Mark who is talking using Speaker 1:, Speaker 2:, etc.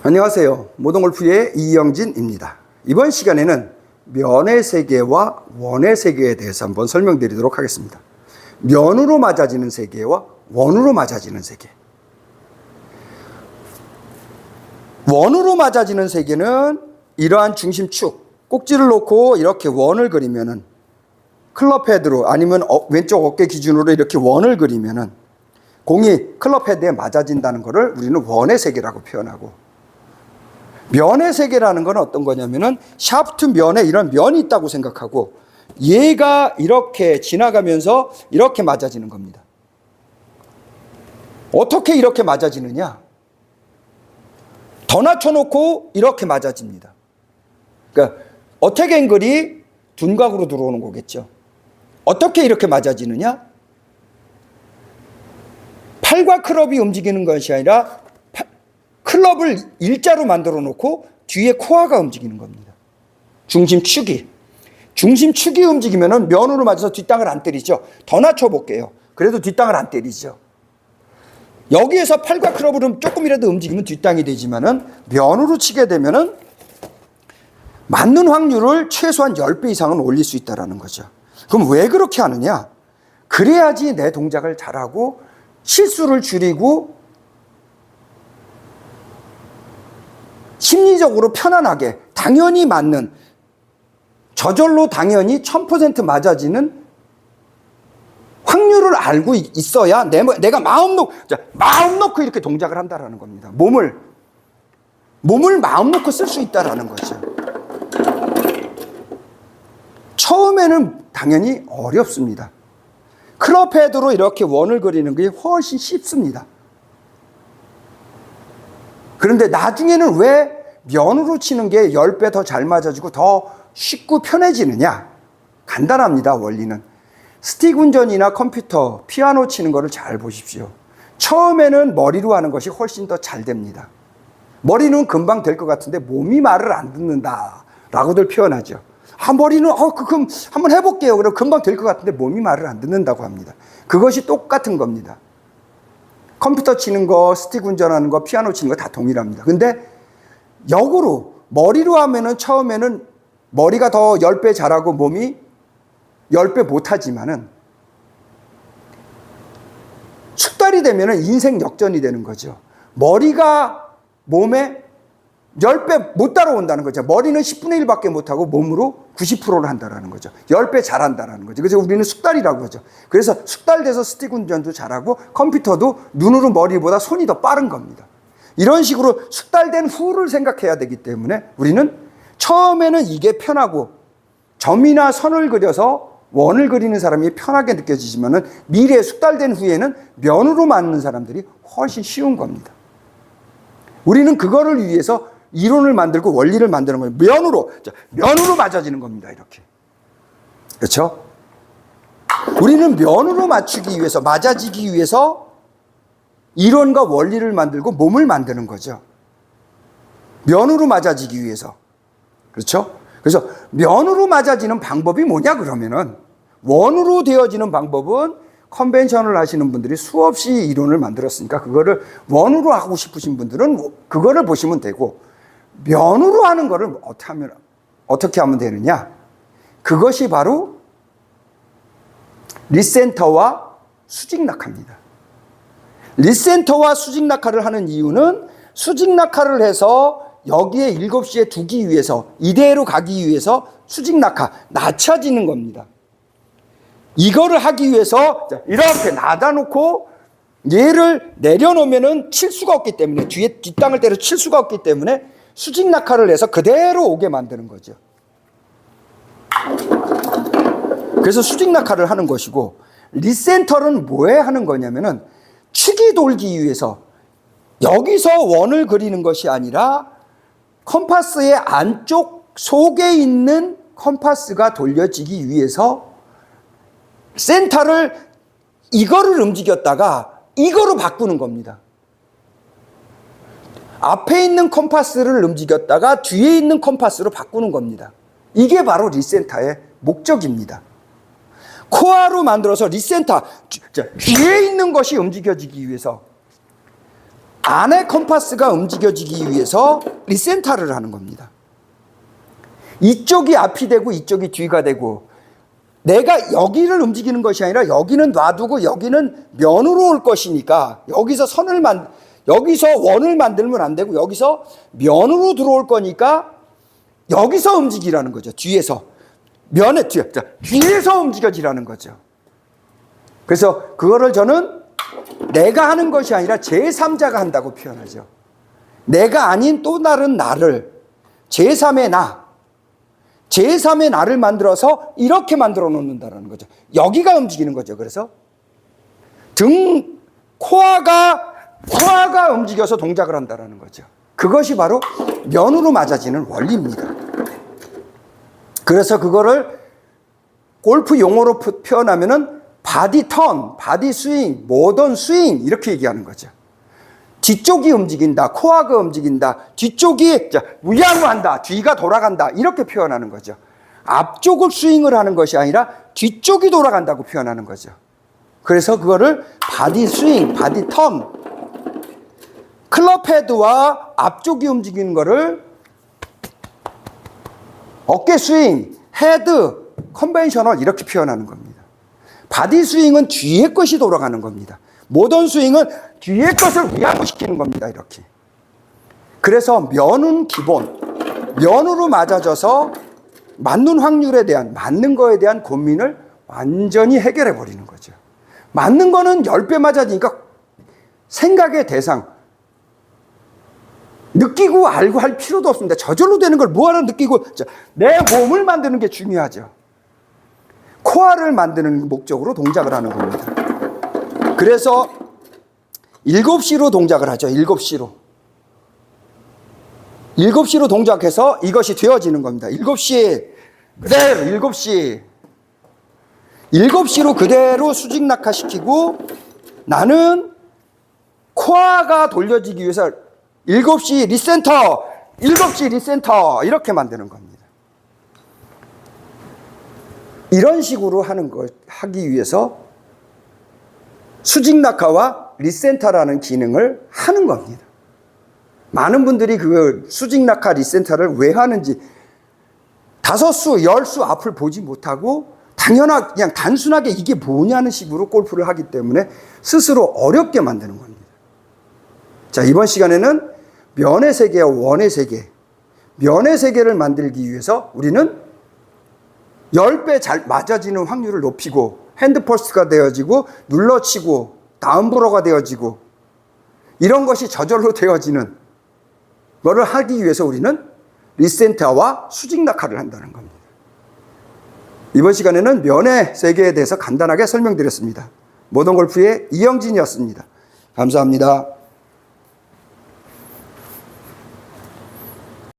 Speaker 1: 안녕하세요. 모동골프의 이영진입니다. 이번 시간에는 면의 세계와 원의 세계에 대해서 한번 설명드리도록 하겠습니다. 면으로 맞아지는 세계와 원으로 맞아지는 세계. 원으로 맞아지는 세계는 이러한 중심축, 꼭지를 놓고 이렇게 원을 그리면은 클럽 헤드로 아니면 왼쪽 어깨 기준으로 이렇게 원을 그리면은 공이 클럽 헤드에 맞아진다는 것을 우리는 원의 세계라고 표현하고, 면의 세계라는 건 어떤 거냐면은 샤프트 면에 이런 면이 있다고 생각하고 얘가 이렇게 지나가면서 이렇게 맞아지는 겁니다. 어떻게 이렇게 맞아지느냐? 더 낮춰놓고 이렇게 맞아집니다. 그러니까 어택 앵글이 둔각으로 들어오는 거겠죠. 어떻게 이렇게 맞아지느냐? 팔과 클럽이 움직이는 것이 아니라 클럽을 일자로 만들어 놓고 뒤에 코어가 움직이는 겁니다. 중심축이 움직이면은 면으로 맞아서 뒷땅을 안 때리죠. 더 낮춰 볼게요. 그래도 뒷땅을 안 때리죠. 여기에서 팔과 클럽을 조금이라도 움직이면 뒷땅이 되지만은 면으로 치게 되면은 맞는 확률을 최소한 10배 이상은 올릴 수 있다라는 거죠. 그럼 왜 그렇게 하느냐? 그래야지 내 동작을 잘하고 실수를 줄이고 심리적으로 편안하게 당연히 맞는, 저절로 당연히 1000% 맞아지는 확률을 알고 있어야 내가 마음 놓고 이렇게 동작을 한다라는 겁니다. 몸을 마음 놓고 쓸 수 있다라는 거죠. 처음에는 당연히 어렵습니다. 클럽 헤드로 이렇게 원을 그리는 게 훨씬 쉽습니다. 그런데 나중에는 왜 면으로 치는 게 10배 더 잘 맞아지고 더 쉽고 편해지느냐? 간단합니다, 원리는. 스틱 운전이나 컴퓨터, 피아노 치는 거를 잘 보십시오. 처음에는 머리로 하는 것이 훨씬 더 잘 됩니다. 머리는 금방 될 것 같은데 몸이 말을 안 듣는다 라고들 표현하죠. 머리는 그럼 한번 해볼게요. 그럼 금방 될 것 같은데 몸이 말을 안 듣는다고 합니다. 그것이 똑같은 겁니다. 컴퓨터 치는 거, 스틱 운전하는 거, 피아노 치는 거 다 동일합니다. 근데 역으로 머리로 하면은 처음에는 머리가 더 10배 잘하고 몸이 10배 못하지만은 숙달이 되면은 인생 역전이 되는 거죠. 머리가 몸에 10배 못 따라온다는 거죠. 머리는 10분의 1밖에 못하고 몸으로 90%를 한다는 거죠. 10배 잘한다는 거죠. 그래서 우리는 숙달이라고 하죠. 그래서 숙달돼서 스틱 운전도 잘하고 컴퓨터도 눈으로 머리보다 손이 더 빠른 겁니다. 이런 식으로 숙달된 후를 생각해야 되기 때문에 우리는 처음에는 이게 편하고 점이나 선을 그려서 원을 그리는 사람이 편하게 느껴지지만은 미래에 숙달된 후에는 면으로 맞는 사람들이 훨씬 쉬운 겁니다. 우리는 그거를 위해서 이론을 만들고 원리를 만드는 거예요. 면으로 맞아지는 겁니다. 이렇게. 그렇죠? 우리는 면으로 맞아지기 위해서 이론과 원리를 만들고 몸을 만드는 거죠. 면으로 맞아지기 위해서. 그렇죠? 그래서 면으로 맞아지는 방법이 뭐냐 그러면은, 원으로 되어지는 방법은 컨벤션을 하시는 분들이 수없이 이론을 만들었으니까 그거를 원으로 하고 싶으신 분들은 그거를 보시면 되고, 면으로 하는 거를 어떻게 하면 되느냐? 그것이 바로 리센터와 수직 낙하입니다. 리센터와 수직 낙하를 하는 이유는 수직 낙하를 해서 여기에 7시에 두기 위해서, 이대로 가기 위해서 수직 낙하, 낮춰지는 겁니다. 이거를 하기 위해서 이렇게 놔다놓고 얘를 내려놓으면은 칠 수가 없기 때문에, 뒷땅을 때려 칠 수가 없기 때문에 수직 낙하를 해서 그대로 오게 만드는 거죠. 그래서 수직 낙하를 하는 것이고, 리센터는 뭐에 하는 거냐면은 축이 돌기 위해서 여기서 원을 그리는 것이 아니라 컴파스의 안쪽 속에 있는 컴파스가 돌려지기 위해서 센터를 이거를 움직였다가 이거로 바꾸는 겁니다. 앞에 있는 컴파스를 움직였다가 뒤에 있는 컴파스로 바꾸는 겁니다. 이게 바로 리센터의 목적입니다. 코어로 만들어서 리센터, 뒤에 있는 것이 움직여지기 위해서 안의 컴파스가 움직여지기 위해서 리센터를 하는 겁니다. 이쪽이 앞이 되고 이쪽이 뒤가 되고, 내가 여기를 움직이는 것이 아니라 여기는 놔두고 여기는 면으로 올 것이니까, 여기서 원을 만들면 안 되고 여기서 면으로 들어올 거니까 여기서 움직이라는 거죠. 뒤에서. 뒤에서 움직여지라는 거죠. 그래서 그거를 저는 내가 하는 것이 아니라 제3자가 한다고 표현하죠. 내가 아닌 또 다른 나를, 제3의 나를 만들어서 이렇게 만들어 놓는다는 거죠. 여기가 움직이는 거죠. 그래서 코어가 움직여서 동작을 한다는 거죠. 그것이 바로 면으로 맞아지는 원리입니다. 그래서 그거를 골프 용어로 표현하면은 바디 턴, 바디 스윙, 모던 스윙 이렇게 얘기하는 거죠. 뒤쪽이 움직인다, 코어가 움직인다, 뒤쪽이 위아래로 한다, 뒤가 돌아간다 이렇게 표현하는 거죠. 앞쪽을 스윙을 하는 것이 아니라 뒤쪽이 돌아간다고 표현하는 거죠. 그래서 그거를 바디 스윙, 바디 턴, 클럽 헤드와 앞쪽이 움직이는 거를 어깨 스윙, 헤드, 컨벤셔널 이렇게 표현하는 겁니다. 바디 스윙은 뒤에 것이 돌아가는 겁니다. 모던 스윙은 뒤에 것을 위안부 시키는 겁니다. 이렇게. 그래서 면은 기본, 면으로 맞아져서 맞는 확률에 대한, 맞는 거에 대한 고민을 완전히 해결해 버리는 거죠. 맞는 거는 10배 맞아지니까 생각의 대상, 느끼고 알고 할 필요도 없습니다. 저절로 되는 걸 뭐하러 느끼고, 내 몸을 만드는 게 중요하죠. 코어를 만드는 목적으로 동작을 하는 겁니다. 그래서 7시로 동작을 하죠. 7시로. 7시로 동작해서 이것이 되어지는 겁니다. 7시, 그대로 7시. 7시로 그대로 수직 낙하시키고, 나는 코어가 돌려지기 위해서 7시 리센터, 7시 리센터 이렇게 만드는 겁니다. 이런 식으로 하기 위해서 수직 낙하와 리센터라는 기능을 하는 겁니다. 많은 분들이 그 수직 낙하 리센터를 왜 하는지 5수, 10수 앞을 보지 못하고 그냥 단순하게 이게 뭐냐는 식으로 골프를 하기 때문에 스스로 어렵게 만드는 겁니다. 자, 이번 시간에는 면의 세계와 원의 세계, 면의 세계를 만들기 위해서 우리는 10배 잘 맞아지는 확률을 높이고 핸드퍼스트가 되어지고 눌러치고 다운브로가 되어지고 이런 것이 저절로 되어지는 거를 하기 위해서 우리는 리센터와 수직 낙하를 한다는 겁니다. 이번 시간에는 면의 세계에 대해서 간단하게 설명드렸습니다. 모던 골프의 이영진이었습니다. 감사합니다.